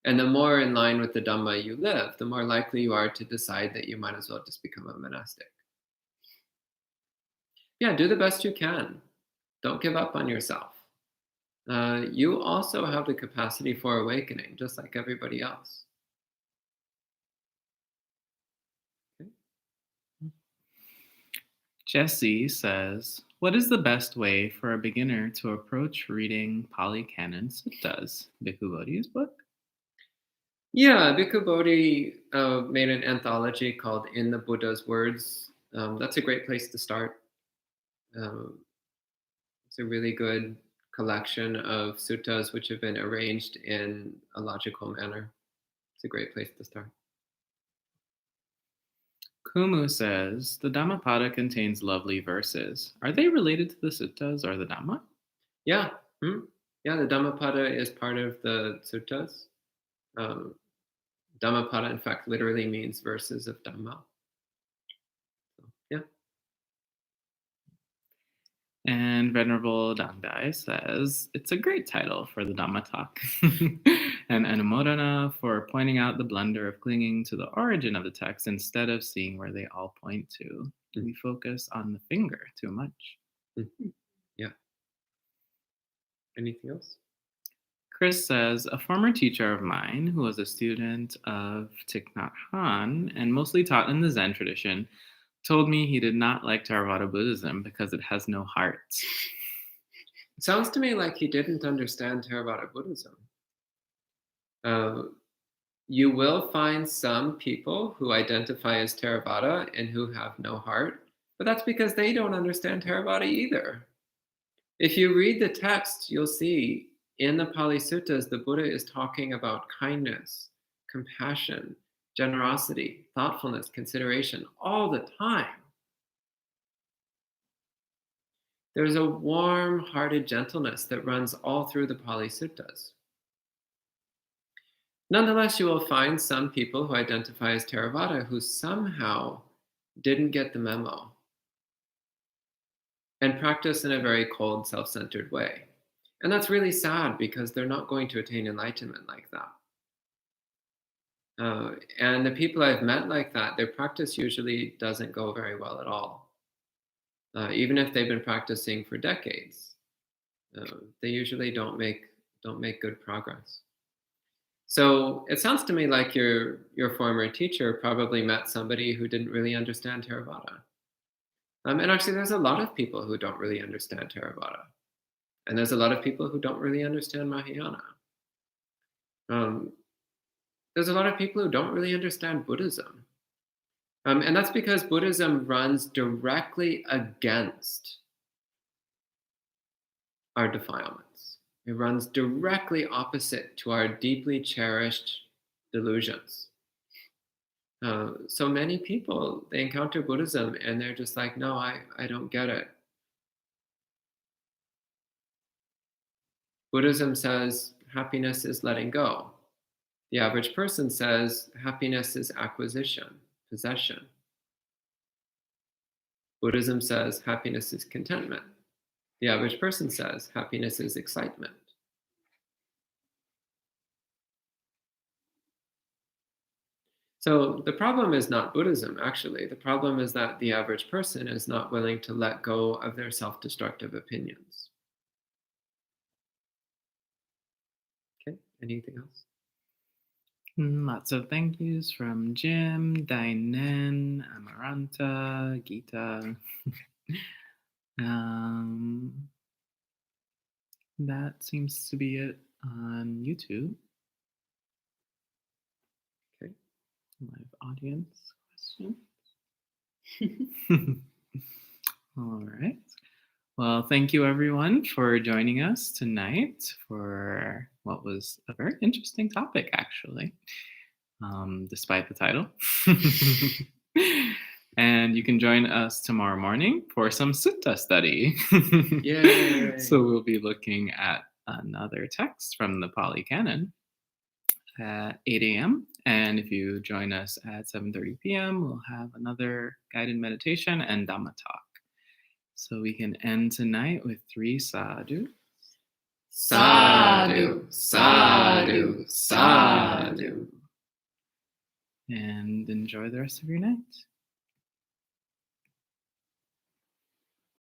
And the more in line with the Dhamma you live, the more likely you are to decide that you might as well just become a monastic. Yeah, do the best you can. Don't give up on yourself. You also have the capacity for awakening, just like everybody else. Okay. Jesse says, what is the best way for a beginner to approach reading Pāli Canon suttas? Bhikkhu Bodhi's book? Yeah, Bhikkhu Bodhi made an anthology called In the Buddha's Words. That's a great place to start. It's a really good collection of suttas which have been arranged in a logical manner. It's a great place to start. Kumu says, the Dhammapada contains lovely verses. Are they related to the suttas or the Dhamma? Yeah. Yeah, the Dhammapada is part of the suttas. Dhammapada, in fact, literally means verses of Dhamma. So, yeah. And Venerable Dangdai says, it's a great title for the Dhamma talk. And Anumodana for pointing out the blunder of clinging to the origin of the text instead of seeing where they all point to. Do we focus on the finger too much? Yeah. Anything else? Chris says, a former teacher of mine who was a student of Thich Nhat Hanh and mostly taught in the Zen tradition told me he did not like Theravada Buddhism because it has no heart. It sounds to me like he didn't understand Theravada Buddhism. You will find some people who identify as Theravada and who have no heart, but that's because they don't understand Theravada either. If you read the text, you'll see in the Pali Suttas, the Buddha is talking about kindness, compassion, generosity, thoughtfulness, consideration all the time. There's a warm-hearted gentleness that runs all through the Pali Suttas. Nonetheless, you will find some people who identify as Theravada who somehow didn't get the memo and practice in a very cold, self-centered way. And that's really sad because they're not going to attain enlightenment like that. And the people I've met like that, their practice usually doesn't go very well at all. Even if they've been practicing for decades, they usually don't make good progress. So it sounds to me like your former teacher probably met somebody who didn't really understand Theravada. And actually, there's a lot of people who don't really understand Theravada. And there's a lot of people who don't really understand Mahayana. There's a lot of people who don't really understand Buddhism. And that's because Buddhism runs directly against our defilements. It runs directly opposite to our deeply cherished delusions. So many people, they encounter Buddhism and they're just like, no, I don't get it. Buddhism says happiness is letting go. The average person says happiness is acquisition, possession. Buddhism says happiness is contentment. The average person says happiness is excitement. So the problem is not Buddhism, actually. The problem is that the average person is not willing to let go of their self-destructive opinions. Okay, anything else? Lots of thank yous from Jim, Dainen, Amaranta, Gita. That seems to be it on YouTube. Okay. Live audience questions. All right. Well, thank you everyone for joining us tonight for what was a very interesting topic, actually, despite the title. And you can join us tomorrow morning for some sutta study. Yay. So we'll be looking at another text from the Pāli Canon at 8 a.m. And if you join us at 7:30 p.m., we'll have another guided meditation and Dhamma talk. So we can end tonight with 3 sadhu. Sadhu, sadhu, sadhu. And enjoy the rest of your night.